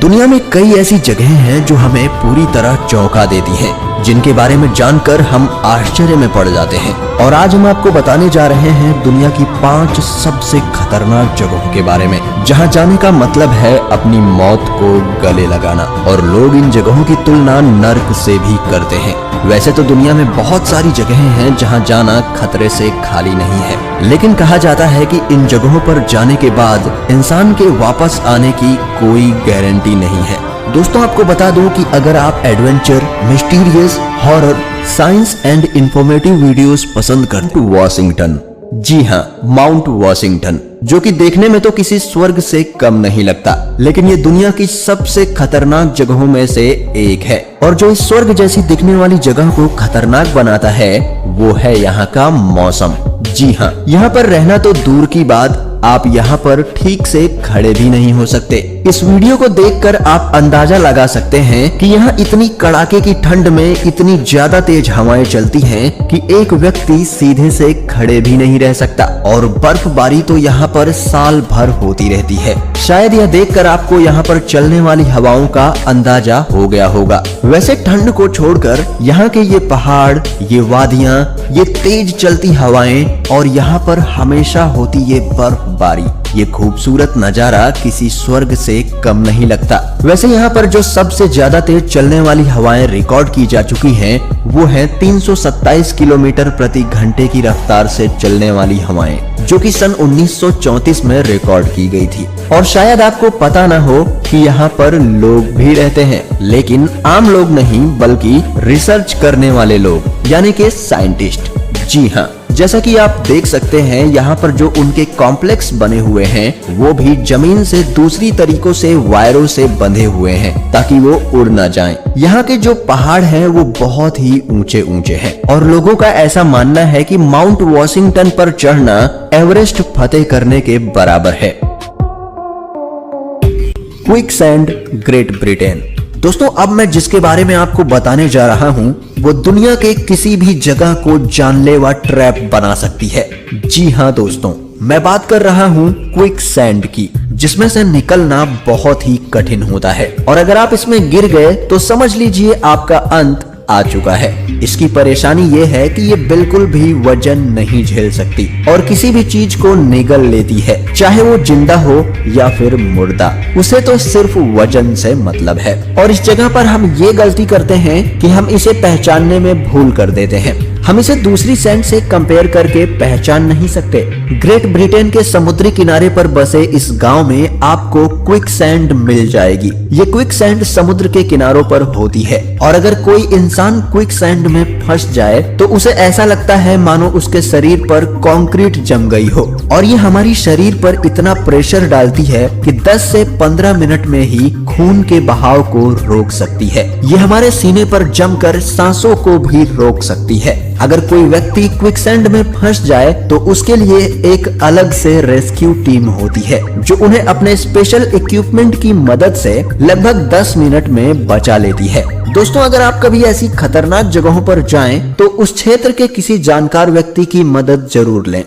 दुनिया में कई ऐसी जगहें हैं जो हमें पूरी तरह चौंका देती हैं, जिनके बारे में जानकर हम आश्चर्य में पड़ जाते हैं। और आज हम आपको बताने जा रहे हैं दुनिया की 5 सबसे खतरनाक जगहों के बारे में, जहां जाने का मतलब है अपनी मौत को गले लगाना। और लोग इन जगहों की तुलना नर्क से भी करते हैं। वैसे तो दुनिया में बहुत सारी जगहें हैं जहां जाना खतरे से खाली नहीं है, लेकिन कहा जाता है कि इन जगहों पर जाने के बाद इंसान के वापस आने की कोई गारंटी नहीं है। दोस्तों, आपको बता दूं कि अगर आप adventure, mysterious, horror, science and informative videos पसंद करते हैं, वाशिंगटन, जी हाँ, माउंट वाशिंगटन, जो कि देखने में तो किसी स्वर्ग से कम नहीं लगता, लेकिन ये दुनिया की सबसे खतरनाक जगहों में से एक है। और जो इस स्वर्ग जैसी दिखने वाली जगह को खतरनाक बनाता है वो है यहाँ का मौसम। जी हाँ, यहाँ पर रहना तो दूर की बात, आप यहाँ पर ठीक से खड़े भी नहीं हो सकते। इस वीडियो को देखकर आप अंदाजा लगा सकते हैं कि यहाँ इतनी कड़ाके की ठंड में इतनी ज्यादा तेज हवाएं चलती हैं कि एक व्यक्ति सीधे से खड़े भी नहीं रह सकता। और बर्फबारी तो यहाँ पर साल भर होती रहती है। शायद यह देखकर आपको यहाँ पर चलने वाली हवाओं का अंदाजा हो गया होगा। वैसे ठंड को छोड़कर यहाँ के ये पहाड़, ये वादियाँ, ये तेज चलती हवाएं और यहाँ पर हमेशा होती ये बर्फबारी, ये खूबसूरत नजारा किसी स्वर्ग से कम नहीं लगता। वैसे यहाँ पर जो सबसे ज्यादा तेज चलने वाली हवाएं रिकॉर्ड की जा चुकी हैं, वो है 327 किलोमीटर प्रति घंटे की रफ्तार से चलने वाली हवाएं, जो कि सन 1934 में रिकॉर्ड की गई थी। और शायद आपको पता ना हो कि यहाँ पर लोग भी रहते हैं, लेकिन आम लोग नहीं बल्कि रिसर्च करने वाले लोग, यानी कि साइंटिस्ट। जी हाँ, जैसा कि आप देख सकते हैं यहाँ पर जो उनके कॉम्प्लेक्स बने हुए हैं वो भी जमीन से दूसरी तरीकों से वायरों से बंधे हुए हैं ताकि वो उड़ ना जाएं। यहाँ के जो पहाड़ हैं वो बहुत ही ऊंचे ऊंचे हैं और लोगों का ऐसा मानना है कि माउंट वॉशिंगटन पर चढ़ना एवरेस्ट फतेह करने के बराबर है। Quicksand, great Britain. दोस्तों, अब मैं जिसके बारे में आपको बताने जा रहा हूँ वो दुनिया के किसी भी जगह को जानलेवा ट्रैप बना सकती है। जी हाँ दोस्तों, मैं बात कर रहा हूँ क्विकसैंड की, जिसमें से निकलना बहुत ही कठिन होता है। और अगर आप इसमें गिर गए तो समझ लीजिए आपका अंत आ चुका है। इसकी परेशानी ये है कि ये बिल्कुल भी वजन नहीं झेल सकती और किसी भी चीज को निगल लेती है, चाहे वो जिंदा हो या फिर मुर्दा, उसे तो सिर्फ वजन से मतलब है। और इस जगह पर हम ये गलती करते हैं कि हम इसे पहचानने में भूल कर देते हैं। हम इसे दूसरी सैंड से कंपेयर करके पहचान नहीं सकते। ग्रेट ब्रिटेन के समुद्री किनारे पर बसे इस गांव में आपको क्विकसैंड मिल जाएगी। ये क्विकसैंड समुद्र के किनारों पर होती है और अगर कोई इंसान क्विकसैंड में फंस जाए तो उसे ऐसा लगता है मानो उसके शरीर पर कंक्रीट जम गई हो। और ये हमारी शरीर पर इतना प्रेशर डालती है कि 10 से 15 मिनट में ही खून के बहाव को रोक सकती है। ये हमारे सीने पर जमकर सांसों को भी रोक सकती है। अगर कोई व्यक्ति क्विकसैंड में फंस जाए तो उसके लिए एक अलग से रेस्क्यू टीम होती है जो उन्हें अपने स्पेशल इक्विपमेंट की मदद से लगभग 10 मिनट में बचा लेती है। दोस्तों, अगर आप कभी ऐसी खतरनाक जगहों पर जाएं तो उस क्षेत्र के किसी जानकार व्यक्ति की मदद जरूर लें।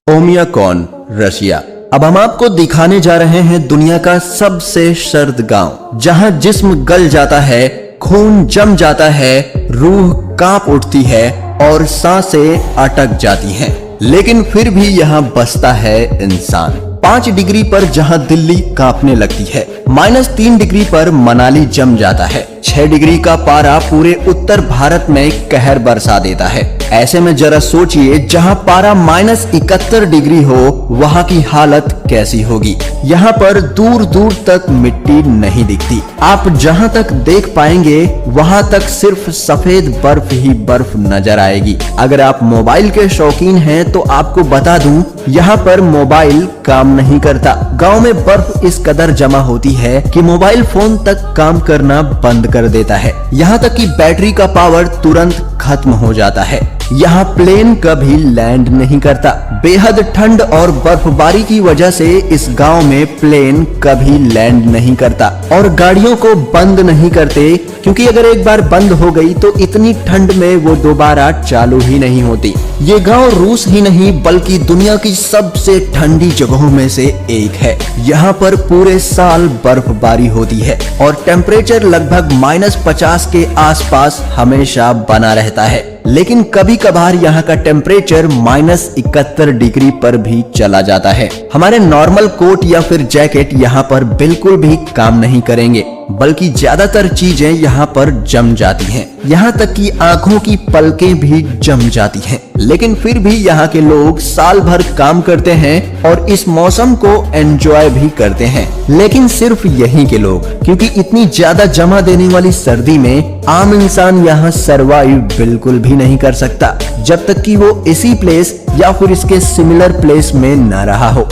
ओमियाकॉन, रशिया। अब हम आपको दिखाने जा रहे हैं दुनिया का सबसे सर्द गांव, जहां जिस्म गल जाता है, खून जम जाता है, रूह कांप उठती है और सांसें अटक जाती हैं, लेकिन फिर भी यहाँ बसता है इंसान। 5 डिग्री पर जहां दिल्ली कांपने लगती है, -3 डिग्री पर मनाली जम जाता है, 6 डिग्री का पारा पूरे उत्तर भारत में कहर बरसा देता है। ऐसे में जरा सोचिए, जहां पारा -71 डिग्री हो वहां की हालत कैसी होगी। यहाँ पर दूर दूर तक मिट्टी नहीं दिखती। आप जहां तक देख पाएंगे वहां तक सिर्फ सफेद बर्फ ही बर्फ नजर आएगी। अगर आप मोबाइल के शौकीन हैं तो आपको बता दूं, यहाँ पर मोबाइल काम नहीं करता। गांव में बर्फ इस कदर जमा होती है कि मोबाइल फोन तक काम करना बंद कर देता है। यहाँ तक कि बैटरी का पावर तुरंत खत्म हो जाता है। यहाँ प्लेन कभी लैंड नहीं करता। बेहद ठंड और बर्फबारी की वजह से इस गांव में प्लेन कभी लैंड नहीं करता और गाड़ियों को बंद नहीं करते, क्योंकि अगर एक बार बंद हो गई तो इतनी ठंड में वो दोबारा चालू ही नहीं होती। ये गांव रूस ही नहीं बल्कि दुनिया की सबसे ठंडी जगहों में से एक है। यहाँ पर पूरे साल बर्फबारी होती है और टेम्परेचर लगभग -50 के आसपास हमेशा बना रहता है, लेकिन कभी कभार यहाँ का टेम्परेचर -71 डिग्री पर भी चला जाता है। हमारे नॉर्मल कोट या फिर जैकेट यहाँ पर बिल्कुल भी काम नहीं करेंगे, बल्कि ज्यादातर चीजें यहाँ पर जम जाती हैं। यहाँ तक कि आंखों की पलकें भी जम जाती हैं। लेकिन फिर भी यहाँ के लोग साल भर काम करते हैं और इस मौसम को एंजॉय भी करते हैं। लेकिन सिर्फ यहीं के लोग, क्योंकि इतनी ज्यादा जमा देने वाली सर्दी में आम इंसान यहाँ सरवाइव बिल्कुल भी नहीं कर सकता, जब तक कि वो इसी प्लेस या फिर इसके सिमिलर प्लेस में न रहा हो।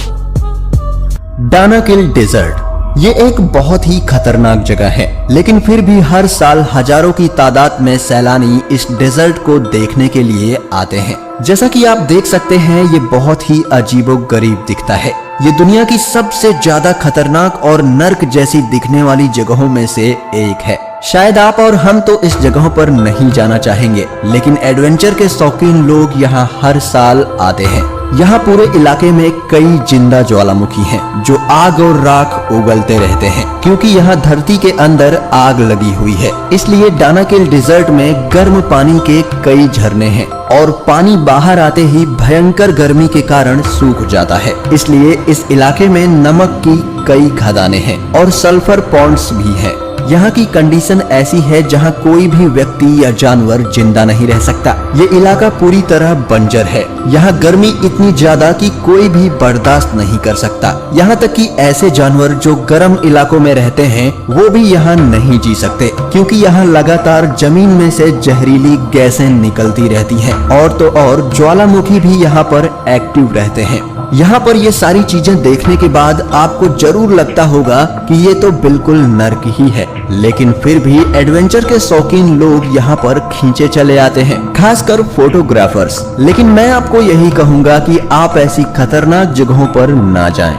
डानाकिल डेजर्ट ये एक बहुत ही खतरनाक जगह है, लेकिन फिर भी हर साल हजारों की तादाद में सैलानी इस डेजर्ट को देखने के लिए आते हैं। जैसा कि आप देख सकते हैं, ये बहुत ही अजीबोगरीब दिखता है। ये दुनिया की सबसे ज्यादा खतरनाक और नर्क जैसी दिखने वाली जगहों में से एक है। शायद आप और हम तो इस जगहों पर नहीं जाना चाहेंगे, लेकिन एडवेंचर के शौकीन लोग यहाँ हर साल आते हैं। यहाँ पूरे इलाके में कई जिंदा ज्वालामुखी हैं, जो आग और राख उगलते रहते हैं, क्योंकि यहाँ धरती के अंदर आग लगी हुई है। इसलिए डानाकिल डेजर्ट में गर्म पानी के कई झरने हैं और पानी बाहर आते ही भयंकर गर्मी के कारण सूख जाता है। इसलिए इस इलाके में नमक की कई खदानें हैं और सल्फर पॉन्ड्स भी हैं। यहाँ की कंडीशन ऐसी है जहाँ कोई भी व्यक्ति या जानवर जिंदा नहीं रह सकता। ये इलाका पूरी तरह बंजर है। यहाँ गर्मी इतनी ज्यादा कि कोई भी बर्दाश्त नहीं कर सकता। यहाँ तक कि ऐसे जानवर जो गर्म इलाकों में रहते हैं वो भी यहाँ नहीं जी सकते, क्योंकि यहाँ लगातार जमीन में से जहरीली गैसें निकलती रहती हैं और तो और ज्वालामुखी भी यहाँ पर एक्टिव रहते हैं। यहाँ पर ये सारी चीजें देखने के बाद आपको जरूर लगता होगा कि ये तो बिल्कुल नर्क ही है, लेकिन फिर भी एडवेंचर के शौकीन लोग यहाँ पर खींचे चले आते हैं, खासकर फोटोग्राफर्स। लेकिन मैं आपको यही कहूँगा कि आप ऐसी खतरनाक जगहों पर ना जाएं।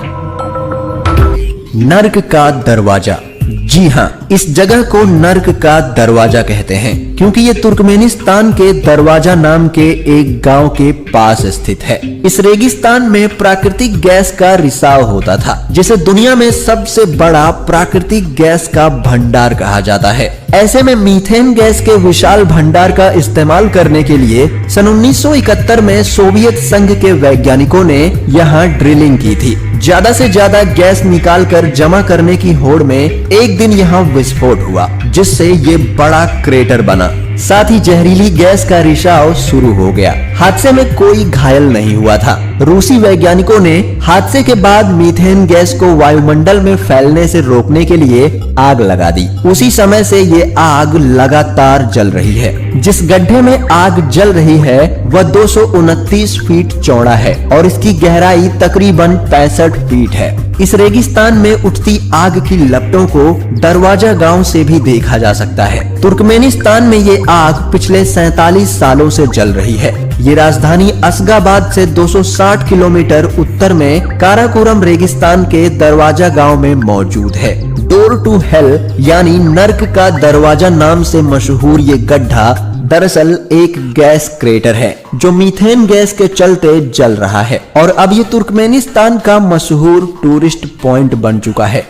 नर्क का दरवाजा। जी हाँ, इस जगह को नर्क का दरवाजा कहते हैं, क्योंकि ये तुर्कमेनिस्तान के दरवाजा नाम के एक गांव के पास स्थित है। इस रेगिस्तान में प्राकृतिक गैस का रिसाव होता था, जिसे दुनिया में सबसे बड़ा प्राकृतिक गैस का भंडार कहा जाता है। ऐसे में मीथेन गैस के विशाल भंडार का इस्तेमाल करने के लिए सन 1971 में सोवियत संघ के वैज्ञानिकों ने यहाँ ड्रिलिंग की थी। ज्यादा से ज्यादा गैस निकाल कर जमा करने की होड़ में एक दिन यहाँ विस्फोट हुआ, जिससे ये बड़ा क्रेटर बना। साथ ही जहरीली गैस का रिसाव शुरू हो गया। हादसे में कोई घायल नहीं हुआ था। रूसी वैज्ञानिकों ने हादसे के बाद मीथेन गैस को वायुमंडल में फैलने से रोकने के लिए आग लगा दी। उसी समय से ये आग लगातार जल रही है। जिस गड्ढे में आग जल रही है वह 229 फीट चौड़ा है और इसकी गहराई तकरीबन 65 फीट है। इस रेगिस्तान में उठती आग की लपटों को दरवाजा गांव से भी देखा जा सकता है। तुर्कमेनिस्तान में ये आग पिछले 47 सालों से जल रही है। ये राजधानी असगाबाद से 260 किलोमीटर उत्तर में काराकोरम रेगिस्तान के दरवाजा गांव में मौजूद है। डोर टू हेल यानी नर्क का दरवाजा नाम से मशहूर ये गड्ढा दरअसल एक गैस क्रेटर है, जो मीथेन गैस के चलते जल रहा है और अब ये तुर्कमेनिस्तान का मशहूर टूरिस्ट पॉइंट बन चुका है।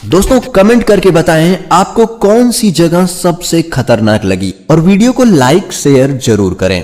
दोस्तों कमेंट करके बताएं आपको कौन सी जगह सबसे खतरनाक लगी और वीडियो को लाइक शेयर जरूर करें।